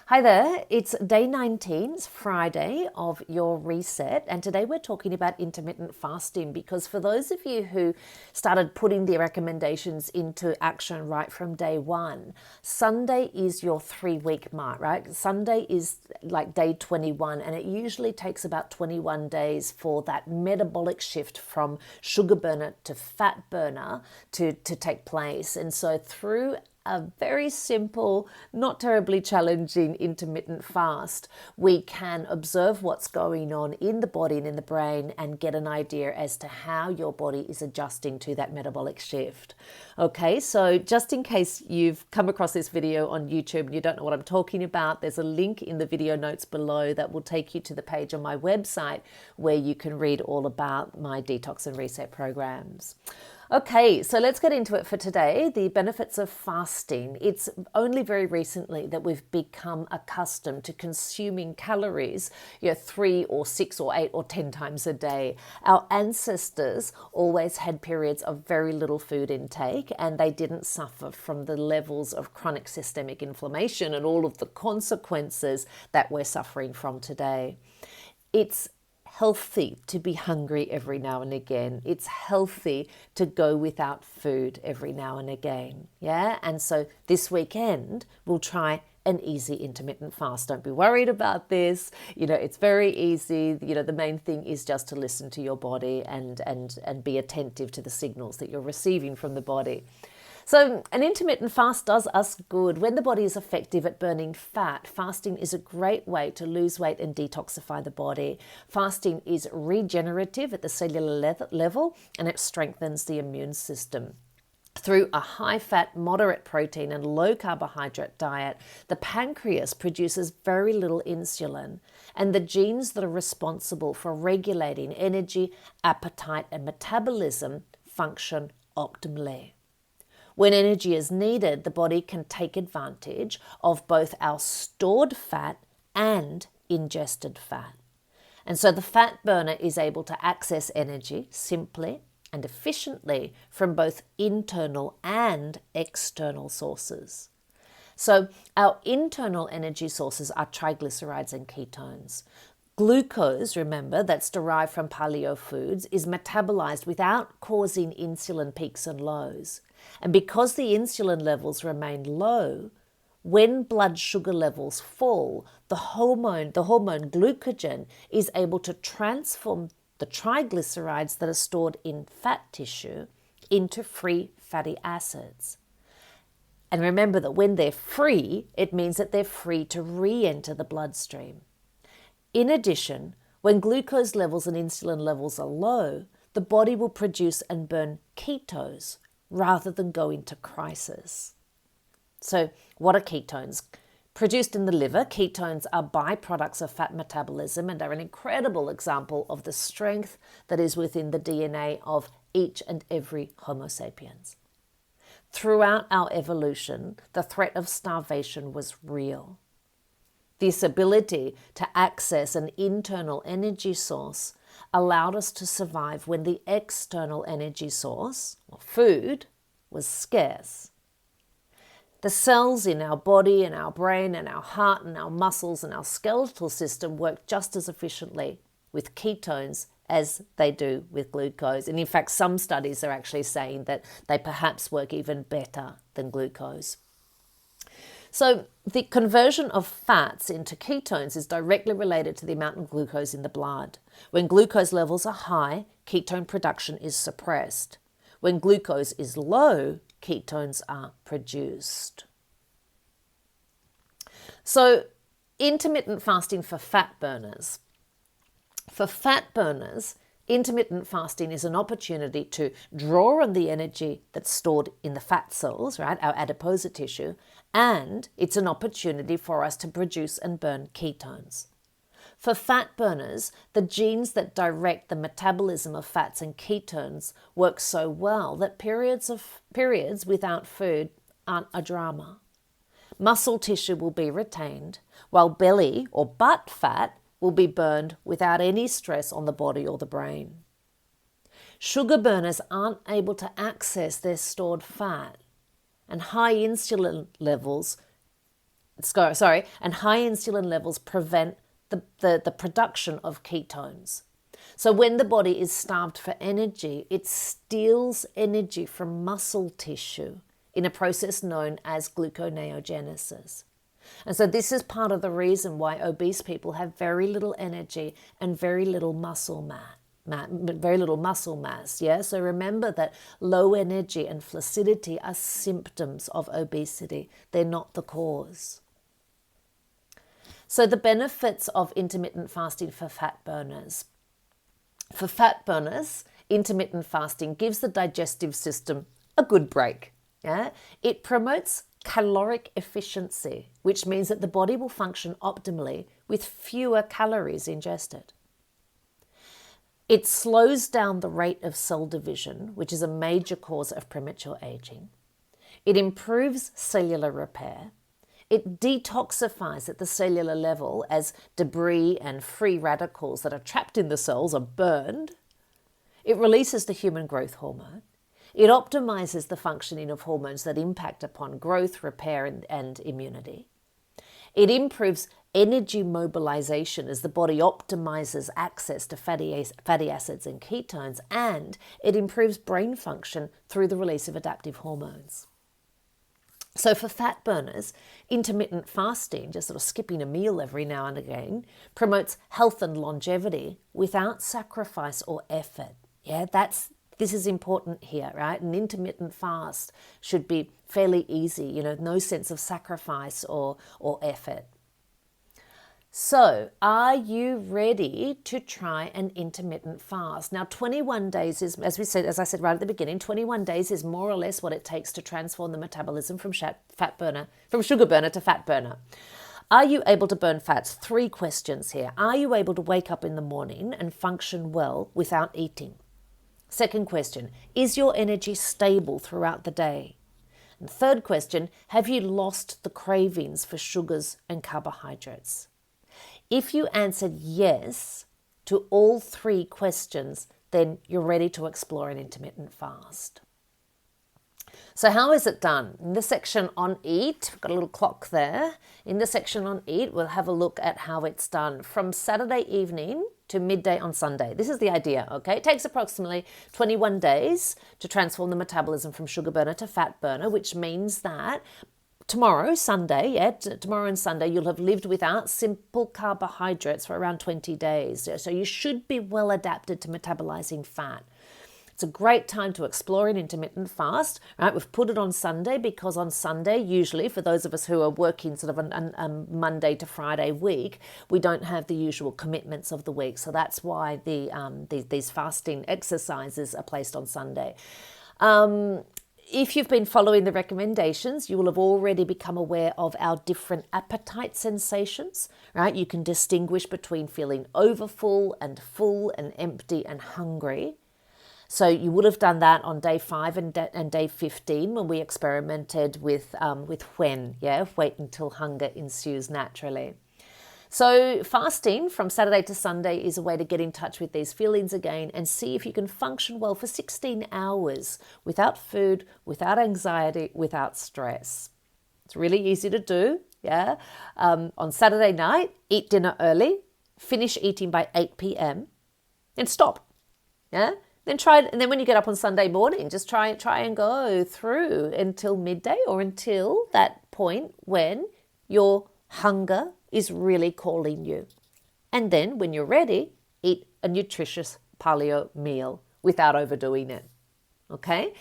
Hi there, it's day 19, it's Friday of your reset, and today we're talking about intermittent fasting because for those of you who started putting the recommendations into action right from day one, Sunday is your 3-week mark, right? Sunday is like day 21, and it usually takes about 21 days for that metabolic shift from sugar burner to fat burner to take place. And so through a very simple, not terribly challenging intermittent fast, we can observe what's going on in the body and in the brain and get an idea as to how your body is adjusting to that metabolic shift. Okay, so just in case you've come across this video on YouTube and you don't know what I'm talking about, there's a link in the video notes below that will take you to the page on my website where you can read all about my detox and reset programs. Okay, so let's get into it for today. The benefits of fasting. It's only very recently that we've become accustomed to consuming calories, 3 or 6 or 8 or 10 times a day. Our ancestors always had periods of very little food intake and they didn't suffer from the levels of chronic systemic inflammation and all of the consequences that we're suffering from today. It's healthy to be hungry every now and again. It's healthy to go without food every now and again. Yeah. And so this weekend we'll try an easy intermittent fast. Don't be worried about this. It's very easy. The main thing is just to listen to your body and be attentive to the signals that you're receiving from the body. So an intermittent fast does us good. When the body is effective at burning fat, fasting is a great way to lose weight and detoxify the body. Fasting is regenerative at the cellular level and it strengthens the immune system. Through a high-fat, moderate protein and low-carbohydrate diet, the pancreas produces very little insulin, and the genes that are responsible for regulating energy, appetite, and metabolism function optimally. When energy is needed, the body can take advantage of both our stored fat and ingested fat. And so the fat burner is able to access energy simply and efficiently from both internal and external sources. So our internal energy sources are triglycerides and ketones. Glucose, remember, that's derived from paleo foods, is metabolized without causing insulin peaks and lows. And because the insulin levels remain low, when blood sugar levels fall, the hormone glucagon is able to transform the triglycerides that are stored in fat tissue into free fatty acids. And remember that when they're free, it means that they're free to re-enter the bloodstream. In addition, when glucose levels and insulin levels are low, the body will produce and burn ketones rather than go into crisis. So what are ketones? Produced in the liver, ketones are byproducts of fat metabolism and are an incredible example of the strength that is within the DNA of each and every Homo sapiens. Throughout our evolution, the threat of starvation was real. This ability to access an internal energy source allowed us to survive when the external energy source, or food, was scarce. The cells in our body and our brain and our heart and our muscles and our skeletal system work just as efficiently with ketones as they do with glucose. And in fact, some studies are actually saying that they perhaps work even better than glucose. So the conversion of fats into ketones is directly related to the amount of glucose in the blood. When glucose levels are high, ketone production is suppressed. When glucose is low, ketones are produced. So intermittent fasting for fat burners. For fat burners, intermittent fasting is an opportunity to draw on the energy that's stored in the fat cells, right, our adiposa tissue, and it's an opportunity for us to produce and burn ketones. For fat burners, the genes that direct the metabolism of fats and ketones work so well that periods without food aren't a drama. Muscle tissue will be retained, while belly or butt fat will be burned without any stress on the body or the brain. Sugar burners aren't able to access their stored fat, and high insulin levels and high insulin levels prevent the production of ketones. So when the body is starved for energy, it steals energy from muscle tissue in a process known as gluconeogenesis. And so this is part of the reason why obese people have very little energy and very little muscle mass. Yeah. So remember that low energy and flaccidity are symptoms of obesity. They're not the cause. So the benefits of intermittent fasting for fat burners. For fat burners, intermittent fasting gives the digestive system a good break. Yeah? It promotes caloric efficiency, which means that the body will function optimally with fewer calories ingested. It slows down the rate of cell division, which is a major cause of premature aging. It improves cellular repair. It detoxifies at the cellular level as debris and free radicals that are trapped in the cells are burned. It releases the human growth hormone. It optimizes the functioning of hormones that impact upon growth, repair, and immunity. It improves energy mobilization as the body optimizes access to fatty acids and ketones, and it improves brain function through the release of adaptive hormones. So for fat burners, intermittent fasting, just sort of skipping a meal every now and again, promotes health and longevity without sacrifice or effort. Yeah, this is important here, right? An intermittent fast should be fairly easy, no sense of sacrifice or effort. So, are you ready to try an intermittent fast? Now, 21 days is, as I said right at the beginning, 21 days is more or less what it takes to transform the metabolism from sugar burner to fat burner. Are you able to burn fats? 3 questions here. Are you able to wake up in the morning and function well without eating? Second question, is your energy stable throughout the day? And third question, have you lost the cravings for sugars and carbohydrates? If you answered yes to all 3 questions, then you're ready to explore an intermittent fast. So how is it done? In the section on eat, we've got a little clock there. In the section on eat, we'll have a look at how it's done from Saturday evening to midday on Sunday. This is the idea, okay? It takes approximately 21 days to transform the metabolism from sugar burner to fat burner, which means that tomorrow and Sunday, you'll have lived without simple carbohydrates for around 20 days. So you should be well adapted to metabolizing fat. It's a great time to explore an intermittent fast, right? We've put it on Sunday because on Sunday, usually for those of us who are working sort of a Monday to Friday week, we don't have the usual commitments of the week. So that's why these fasting exercises are placed on Sunday. If you've been following the recommendations, you will have already become aware of our different appetite sensations, right? You can distinguish between feeling overfull and full and empty and hungry. So you would have done that on day 5 and day 15 when we experimented with wait until hunger ensues naturally. So fasting from Saturday to Sunday is a way to get in touch with these feelings again and see if you can function well for 16 hours without food, without anxiety, without stress. It's really easy to do, yeah? On Saturday night, eat dinner early, finish eating by 8 p.m. and stop, yeah? And then when you get up on Sunday morning, just try and go through until midday or until that point when your hunger is really calling you. And then when you're ready, eat a nutritious paleo meal without overdoing it. Okay?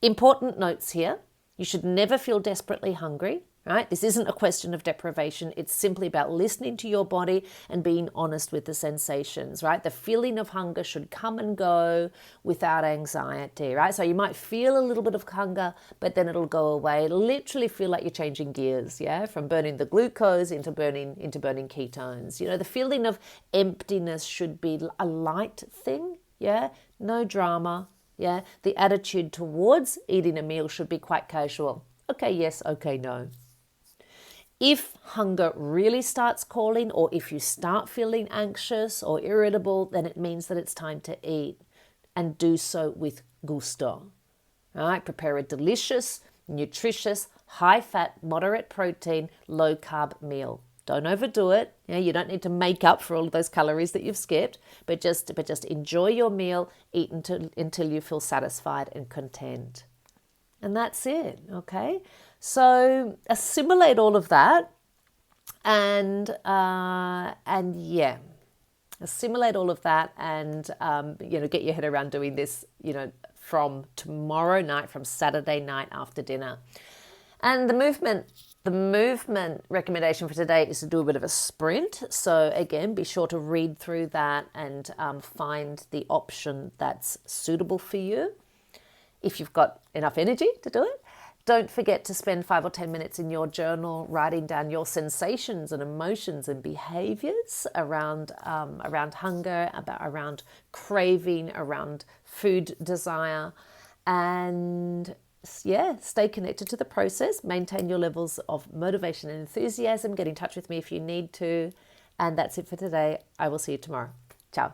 Important notes here. You should never feel desperately hungry, right? This isn't a question of deprivation. It's simply about listening to your body and being honest with the sensations, right? The feeling of hunger should come and go without anxiety, right? So you might feel a little bit of hunger, but then it'll go away. It'll literally feel like you're changing gears, yeah? From burning the glucose into burning ketones. The feeling of emptiness should be a light thing, yeah? No drama, yeah? The attitude towards eating a meal should be quite casual. Okay, yes, okay, no. If hunger really starts calling, or if you start feeling anxious or irritable, then it means that it's time to eat, and do so with gusto. All right, prepare a delicious, nutritious, high fat, moderate protein, low carb meal. Don't overdo it. You don't need to make up for all of those calories that you've skipped, but just enjoy your meal, eat until you feel satisfied and content. And that's it, okay? So assimilate all of that and yeah, assimilate all of that and, get your head around doing this, from tomorrow night, from Saturday night after dinner. And the movement recommendation for today is to do a bit of a sprint. So again, be sure to read through that and find the option that's suitable for you. If you've got enough energy to do it, don't forget to spend 5 or 10 minutes in your journal writing down your sensations and emotions and behaviors around hunger, around craving, around food desire, and stay connected to the process. Maintain your levels of motivation and enthusiasm. Get in touch with me if you need to. And that's it for today. I will see you tomorrow. Ciao.